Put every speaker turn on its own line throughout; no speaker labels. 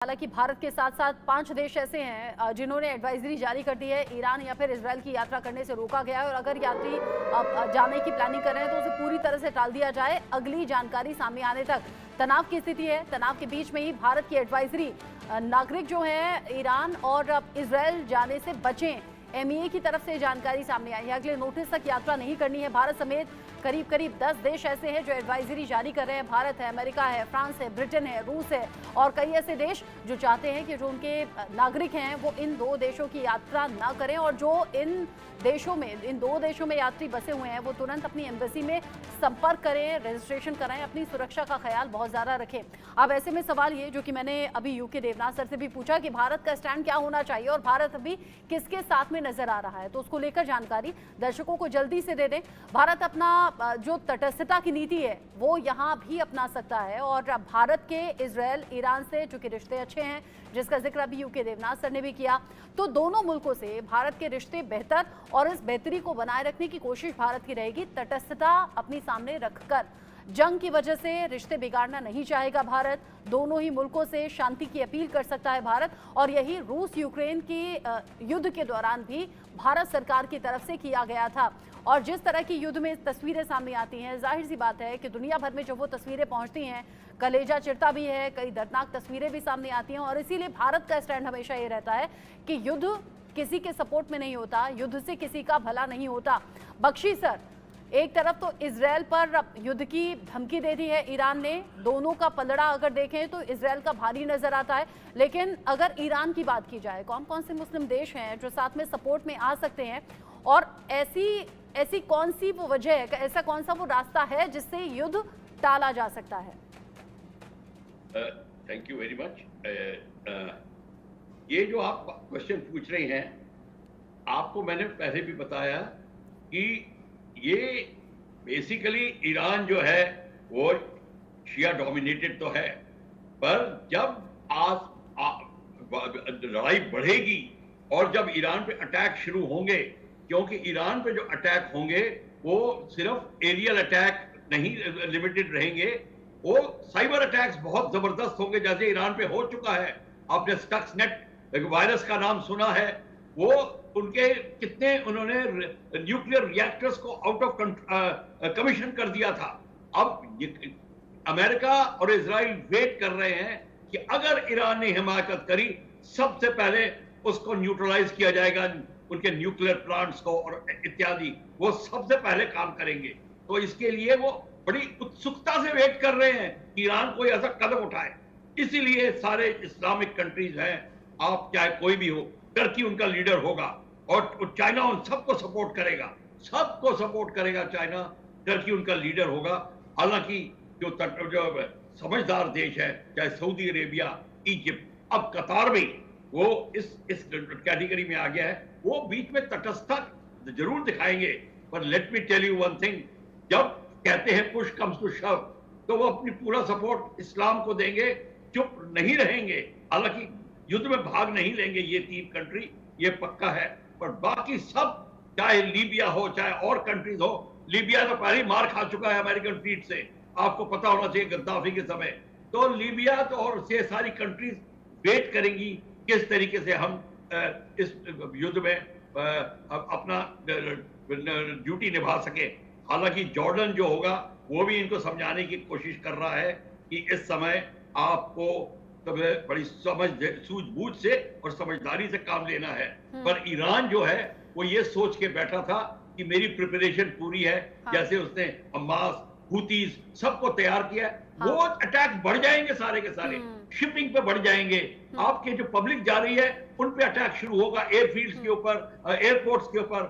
हालांकि भारत के साथ साथ 5 देश ऐसे हैं जिन्होंने एडवाइजरी जारी कर दी है। ईरान या फिर इजरायल की यात्रा करने से रोका गया है और अगर यात्री जाने की प्लानिंग कर रहे हैं तो उसे पूरी तरह से टाल दिया जाए अगली जानकारी सामने आने तक। तनाव की स्थिति है, तनाव के बीच में ही भारत की एडवाइजरी नागरिक जो है ईरान और इजरायल जाने से बचें। एमईए की तरफ से जानकारी सामने आई है, अगले नोटिस तक यात्रा नहीं करनी है। भारत समेत करीब 10 देश ऐसे हैं जो एडवाइजरी जारी कर रहे हैं। भारत है, अमेरिका है, फ्रांस है, ब्रिटेन है, रूस है और कई ऐसे देश जो चाहते हैं कि जो उनके नागरिक हैं वो इन 2 देशों की यात्रा ना करें और जो इन 2 देशों में यात्री बसे हुए हैं वो तुरंत अपनी एम्बेसी में संपर्क करें, रजिस्ट्रेशन कराएं, अपनी सुरक्षा का ख्याल बहुत ज़्यादा रखें। अब ऐसे में सवाल ये जो कि मैंने अभी यूके देवनाथ सर से भी पूछा कि भारत का स्टैंड क्या होना चाहिए और भारत अभी किसके साथ में नजर आ रहा है, तो उसको लेकर जानकारी दर्शकों को जल्दी से दे दें। भारत अपना जो तटस्थता की नीति है वो यहाँ भी अपना सकता है और भारत के इजरायल ईरान से चूंकि रिश्ते अच्छे हैं जिसका जिक्र अभी यूके देवनाथ सर ने भी किया, तो दोनों मुल्कों से भारत के रिश्ते बेहतर और इस बेहतरी को बनाए रखने की कोशिश भारत की रहेगी। तटस्थता अपनी सामने रखकर जंग की वजह से रिश्ते बिगाड़ना नहीं चाहेगा भारत। दोनों ही मुल्कों से शांति की अपील कर सकता है भारत और यही रूस यूक्रेन की युद्ध के दौरान भी भारत सरकार की तरफ से किया गया था। और जिस तरह की युद्ध में तस्वीरें सामने आती हैं, जाहिर सी बात है कि दुनिया भर में जब वो तस्वीरें पहुंचती हैं कलेजा चिरता भी है, कई दर्दनाक तस्वीरें भी सामने आती हैं और इसीलिए भारत का स्टैंड हमेशा ये रहता है कि युद्ध किसी के सपोर्ट में नहीं होता, युद्ध से किसी का भला नहीं होता। बख्शी सर, एक तरफ तो इजरायल पर युद्ध की धमकी दे दी है ईरान ने, दोनों का पलड़ा अगर देखें तो इजरायल का भारी नजर आता है, लेकिन अगर ईरान की बात की जाए कौन कौन से मुस्लिम देश हैं जो साथ में सपोर्ट में आ सकते हैं और ऐसी कौन सी वो वजह है, ऐसा कौन सा वो रास्ता है जिससे युद्ध टाला जा सकता है?
Thank you very much. ये जो आप क्वेश्चन पूछ रहे हैं, आपको मैंने पहले भी बताया कि ये बेसिकली ईरान जो है वो शिया डोमिनेटेड तो है, पर जब लड़ाई बढ़ेगी और जब ईरान पे अटैक शुरू होंगे, क्योंकि ईरान पे जो अटैक होंगे वो सिर्फ एरियल अटैक नहीं लिमिटेड रहेंगे, वो साइबर अटैक्स बहुत जबरदस्त होंगे जैसे ईरान पे हो चुका है। आपने स्टक्सनेट वायरस का नाम सुना है, वो उनके कितने उन्होंने न्यूक्लियर रिएक्टर्स को आउट ऑफ कमीशन कर दिया था। अब अमेरिका और इजराइल वेट कर रहे हैं कि अगर ईरान ने हिमाकत करी, सबसे पहले उसको न्यूट्रलाइज किया जाएगा, उनके न्यूक्लियर प्लांट्स को और इत्यादि, वो सबसे पहले काम करेंगे। तो इसके लिए वो बड़ी उत्सुकता से वेट कर रहे हैं कि ईरान कोई ऐसा कदम उठाए। इसीलिए सारे इस्लामिक कंट्रीज हैं, आप चाहे कोई भी हो, टर्की उनका लीडर होगा और चाइना उन सबको सपोर्ट करेगा, सबको सपोर्ट करेगा चाइना, टर्की उनका लीडर होगा। हालांकि जो समझदार देश है, चाहे सऊदी अरेबिया, इजिप्ट, अब कतार भी वो इस कैटेगरी में आ गया है, वो बीच में तटस्थता जरूर दिखाएंगे। पर let me tell you one thing, जब कहते हैं पुश कम्स टू शव, तो वो अपनी पूरा सपोर्ट इस्लाम को देंगे, चुप नहीं रहेंगे। हालांकि युद्ध में भाग नहीं लेंगे ये 3 कंट्री, ये पक्का है, पर बाकी सब, चाहे लीबिया हो चाहे और कंट्रीज हो, लीबिया तो पहले ही मार खा चुका है अमेरिकन फीट से, आपको पता होना चाहिए गद्दाफी के समय। तो लीबिया तो और ये सारी कंट्रीज वेट करेंगी किस तरीके से हम इस युद्ध में अपना ड्यूटी निभा सके। हालांकि जॉर्डन जो होगा वो भी इनको समझाने की कोशिश कर रहा है कि इस समय आपको बड़ी सूझबूझ से और समझदारी से काम लेना है। पर ईरान जो है वो ये सोच के बैठा था कि मेरी प्रिपरेशन पूरी है, जैसे उसने हमास, हुतीज सबको तैयार किया है। वो अटैक बढ़ जाएंगे सारे के सारे, शिपिंग पे बढ़ जाएंगे, आपके जो पब्लिक जा रही है उन पे अटैक शुरू होगा, एयरफील्ड्स के ऊपर, एयरपोर्ट्स के ऊपर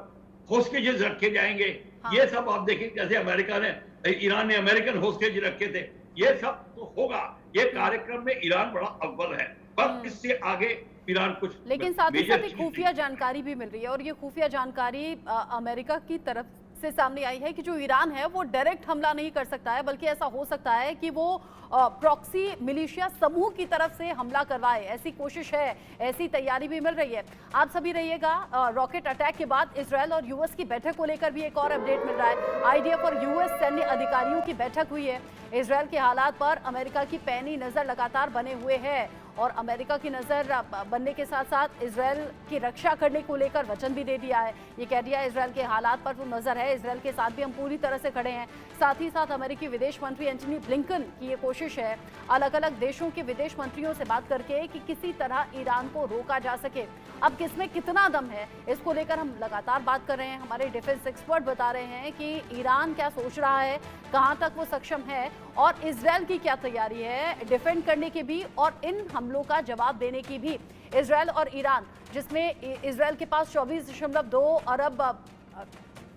होस्टेजेस रखे जाएंगे। ये सब आप देखें कैसे अमेरिका ने, ईरान ने अमेरिकन होस्टेज रखे थे, ये सब तो होगा। ये कार्यक्रम में ईरान बड़ा अव्वल है, पर इससे आगे ईरान कुछ,
लेकिन साथ ही साथ एक खुफिया जानकारी भी मिल रही है और ये खुफिया जानकारी अमेरिका की तरफ से सामने आई है कि जो ईरान है वो डायरेक्ट हमला नहीं कर सकता है, बल्कि ऐसा हो सकता है कि वो प्रॉक्सी मिलिशिया समूह की तरफ से हमला करवाए, ऐसी कोशिश है, ऐसी तैयारी भी मिल रही है। आप सभी रहिएगा। रॉकेट अटैक के बाद इजरायल और यूएस की बैठक को लेकर भी एक और अपडेट मिल रहा है। आईडीएफ और यूएस सैन्य अधिकारियों की बैठक हुई है। इजरायल के हालात पर अमेरिका की पैनी नजर लगातार बने हुए है और अमेरिका की नज़र बनने के साथ साथ इजरायल की रक्षा करने को लेकर वचन भी दे दिया है। ये कह दिया इजरायल के हालात पर तो नज़र है, इजरायल के साथ भी हम पूरी तरह से खड़े हैं। साथ ही साथ अमेरिकी विदेश मंत्री एंटनी ब्लिंकन की ये कोशिश है अलग अलग देशों के विदेश मंत्रियों से बात करके कि किसी तरह ईरान को रोका जा सके। अब किसमें कितना दम है, इसको लेकर हम लगातार बात कर रहे हैं। हमारे डिफेंस एक्सपर्ट बता रहे हैं कि ईरान क्या सोच रहा है, कहां तक वो सक्षम है और इजरायल की क्या तैयारी है डिफेंड करने की भी और इन हमलों का जवाब देने की भी। इजरायल और ईरान, जिसमें इजरायल के पास 24.2 अरब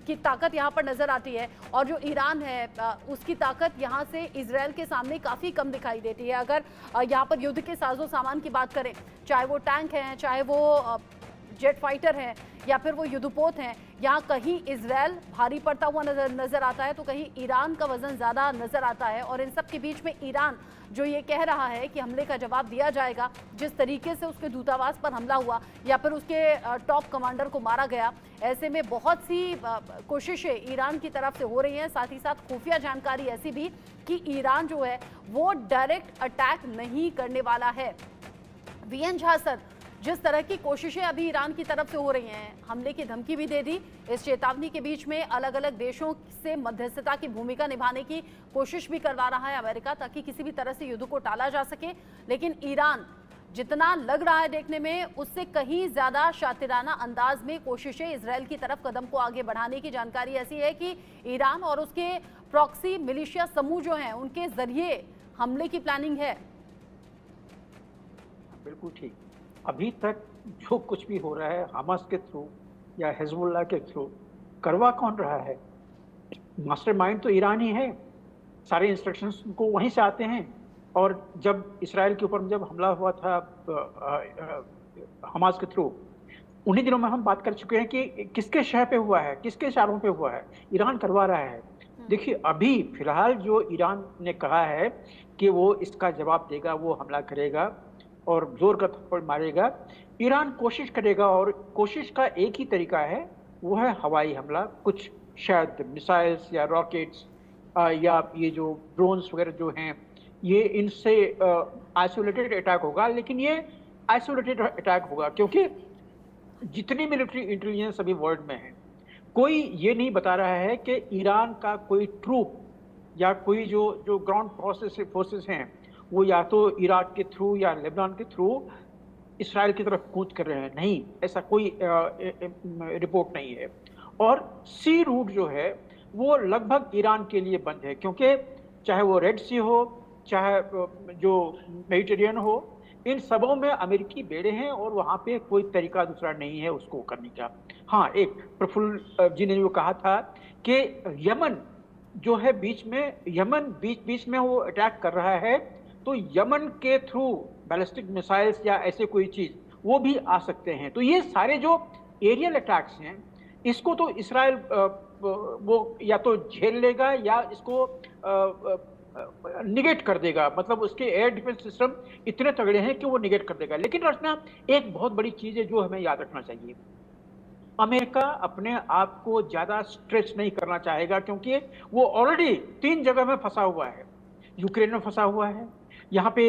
की ताकत यहां पर नजर आती है और जो ईरान है उसकी ताकत यहां से इजरायल के सामने काफी कम दिखाई देती है। अगर यहां पर युद्ध के साजो सामान की बात करें, चाहे वो टैंक हैं, चाहे वो जेट फाइटर हैं या फिर वो युद्धपोत हैं, यहाँ कहीं इजरायल भारी पड़ता हुआ नजर आता है तो कहीं ईरान का वजन ज्यादा नजर आता है। और इन सब के बीच में ईरान जो ये कह रहा है कि हमले का जवाब दिया जाएगा, जिस तरीके से उसके दूतावास पर हमला हुआ या फिर उसके टॉप कमांडर को मारा गया, ऐसे में बहुत सी कोशिशें ईरान की तरफ से हो रही हैं। साथ ही साथ खुफिया जानकारी ऐसी भी कि ईरान जो है वो डायरेक्ट अटैक नहीं करने वाला है। वीएन झा सर, जिस तरह की कोशिशें अभी ईरान की तरफ से हो रही हैं, हमले की धमकी भी दे दी, इस चेतावनी के बीच में अलग अलग देशों से मध्यस्थता की भूमिका निभाने की कोशिश भी करवा रहा है अमेरिका, ताकि किसी भी तरह से युद्ध को टाला जा सके। लेकिन ईरान जितना लग रहा है देखने में, उससे कहीं ज्यादा शातिराना अंदाज में कोशिशें इजरायल की तरफ कदम को आगे बढ़ाने की जानकारी ऐसी है कि ईरान और उसके प्रॉक्सी मिलिशिया समूह जो हैं उनके जरिए हमले की प्लानिंग है।
बिल्कुल ठीक। अभी तक जो कुछ भी हो रहा है हमास के थ्रू या हिजबुल्लाह के थ्रू, करवा कौन रहा है? मास्टरमाइंड तो ईरानी है, सारे इंस्ट्रक्शंस उनको वहीं से आते हैं। और जब इसराइल के ऊपर जब हमला हुआ था हमास के थ्रू, उन्हीं दिनों में हम बात कर चुके हैं कि किसके शह पे हुआ है, किसके इशारों पे हुआ है, ईरान करवा रहा है। देखिए अभी फिलहाल जो ईरान ने कहा है कि वो इसका जवाब देगा, वो हमला करेगा और जोर का थप्पड़ मारेगा। ईरान कोशिश करेगा और कोशिश का एक ही तरीका है, वो है हवाई हमला। कुछ शायद मिसाइल्स या रॉकेट्स या ये जो ड्रोन्स वगैरह जो हैं, ये इनसे आइसोलेटेड अटैक होगा। लेकिन ये आइसोलेटेड अटैक होगा क्योंकि जितनी मिलिट्री इंटेलिजेंस अभी वर्ल्ड में है, कोई ये नहीं बता रहा है कि ईरान का कोई ट्रूप या कोई जो ग्राउंड फोर्सेस हैं वो या तो इराक के थ्रू या लेबनान के थ्रू इसराइल की तरफ कूच कर रहे हैं। नहीं, ऐसा कोई रिपोर्ट नहीं है। और सी रूट जो है वो लगभग ईरान के लिए बंद है, क्योंकि चाहे वो रेड सी हो, चाहे जो मेडिटेरियन हो, इन सबों में अमेरिकी बेड़े हैं और वहाँ पे कोई तरीका दूसरा नहीं है उसको करने का। हाँ, एक प्रफुल्ल जी ने जो कहा था कि यमन जो है बीच में वो अटैक कर रहा है, तो यमन के थ्रू बैलिस्टिक मिसाइल्स या ऐसे कोई चीज वो भी आ सकते हैं। तो ये सारे जो एरियल अटैक्स हैं, इसको तो इसराइल वो या तो झेल लेगा या इसको निगेट कर देगा। मतलब उसके एयर डिफेंस सिस्टम इतने तगड़े हैं कि वो निगेट कर देगा। लेकिन रचना, एक बहुत बड़ी चीज है जो हमें याद रखना चाहिए, अमेरिका अपने आप को ज्यादा स्ट्रेच नहीं करना चाहेगा, क्योंकि वो ऑलरेडी 3 जगह में फंसा हुआ है। यूक्रेन में फंसा हुआ है, यहाँ पे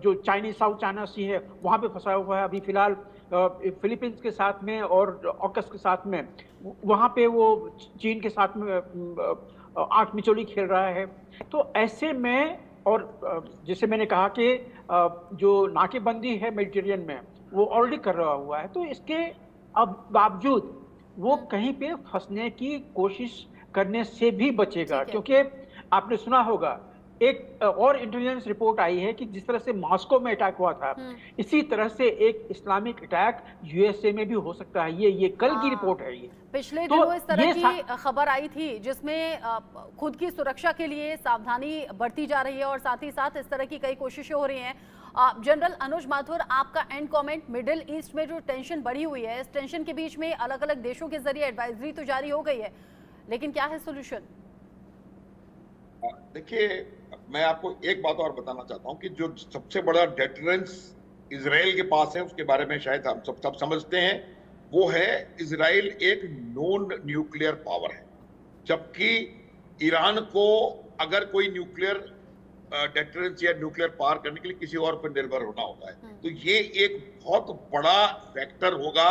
जो चाइनीज साउथ चाइना सी है वहाँ पे फंसा हुआ है, अभी फिलहाल फिलीपींस के साथ में और ऑकस के साथ में, वहाँ पे वो चीन के साथ में आंख मिचोली खेल रहा है। तो ऐसे में, और जैसे मैंने कहा कि जो नाकेबंदी है मेडिटेरियन में वो ऑलरेडी कर रहा हुआ है, तो इसके अब बावजूद वो कहीं पे फंसने की कोशिश करने से भी बचेगा। क्योंकि आपने सुना होगा एक और इंटेलिजेंस रिपोर्ट आई है कि जिस तरह से मॉस्को में अटैक हुआ था, इसी तरह से एक इस्लामिक अटैक यूएसए में भी हो सकता है। ये कल की रिपोर्ट है। ये
पिछले दिनों इस तरह की खबर आई थी जिसमें खुद की सुरक्षा के लिए सावधानी बरती जा रही है और साथ ही साथ इस तरह की कई कोशिशें हो रही हैं। जनरल अनुज माथुर, आपका एंड कमेंट, मिडिल ईस्ट में जो टेंशन बढ़ी हुई है, इस टेंशन के बीच में अलग अलग देशों के जरिए एडवाइजरी तो जारी हो गई है, लेकिन क्या है सोल्यूशन?
देखिए, मैं आपको एक बात और बताना चाहता हूं कि जो सबसे बड़ा डेटरेंस इजराइल के पास है, उसके बारे में शायद हम सब समझते हैं, वो है इजराइल एक नॉन न्यूक्लियर पावर है। जबकि ईरान को अगर कोई न्यूक्लियर डेटरेंस या न्यूक्लियर पार करने के लिए किसी और पर निर्भर होना होता है। तो ये एक बहुत बड़ा फैक्टर होगा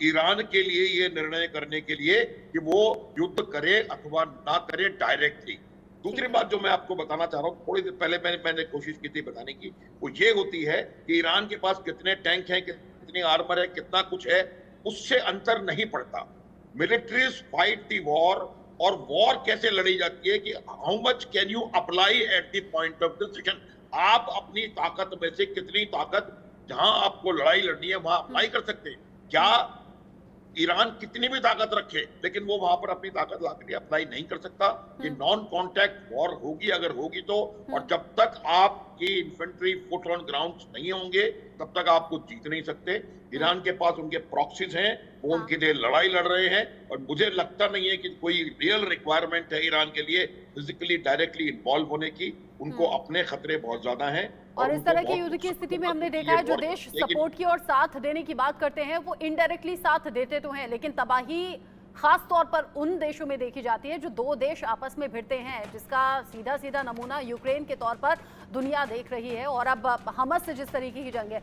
ईरान के लिए ये निर्णय करने के लिए कि वो युद्ध करे अथवा ना करे डायरेक्टली। दूसरी बात जो मैं आपको बताना चाह रहा हूँ, थोड़ी देर पहले मैंने कोशिश की थी बताने की, वो ये होती है कि ईरान के पास कितने टैंक हैं, कितनी आर्मर है, कितना कुछ है, उससे अंतर नहीं पड़ता। मिलिट्रीज फाइट दी वॉर, और वॉर कैसे लड़ी जाती है कि how much can you apply at the point of decision. आप अपनी ताकत में से कितनी ताकत जहां आपको लड़ाई लड़नी है वहां अप्लाई कर सकते हैं। क्या ईरान कितनी भी ताकत रखे लेकिन वो वहां पर अपनी ताकत लाकर अप्लाई नहीं कर सकता। ये नॉन कॉन्टैक्ट वॉर होगी, अगर होगी तो, और जब तक आपकी इन्फेंट्री फुट ऑन ग्राउंड नहीं होंगे तब तक आपको जीत नहीं सकते। ईरान के पास उनके प्रॉक्सीज हैं, वो उनके लिए लड़ाई लड़ रहे हैं, और मुझे लगता नहीं है कि कोई रियल रिक्वायरमेंट है ईरान के लिए फिजिकली डायरेक्टली इन्वॉल्व होने की। उनको अपने खतरे बहुत ज्यादा हैं।
और इस तरह की युद्ध की स्थिति में हमने देखा है जो देश सपोर्ट की और साथ देने की बात करते हैं वो इनडायरेक्टली साथ देते तो हैं, लेकिन तबाही खास तौर पर उन देशों में देखी जाती है जो दो देश आपस में भिड़ते हैं, जिसका सीधा सीधा नमूना यूक्रेन के तौर पर दुनिया देख रही है। और अब हमस से जिस तरीके की जंग है,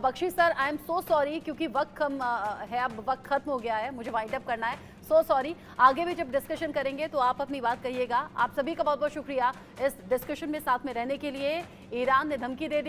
Bakhshi sir I am so sorry क्योंकि वक्त कम है, अब वक्त खत्म हो गया है, मुझे वाइंड अप करना है, सो सॉरी। आगे भी जब डिस्कशन करेंगे तो आप अपनी बात कहिएगा। आप सभी का बहुत बहुत शुक्रिया इस डिस्कशन में साथ में रहने के लिए। ईरान ने धमकी दे दी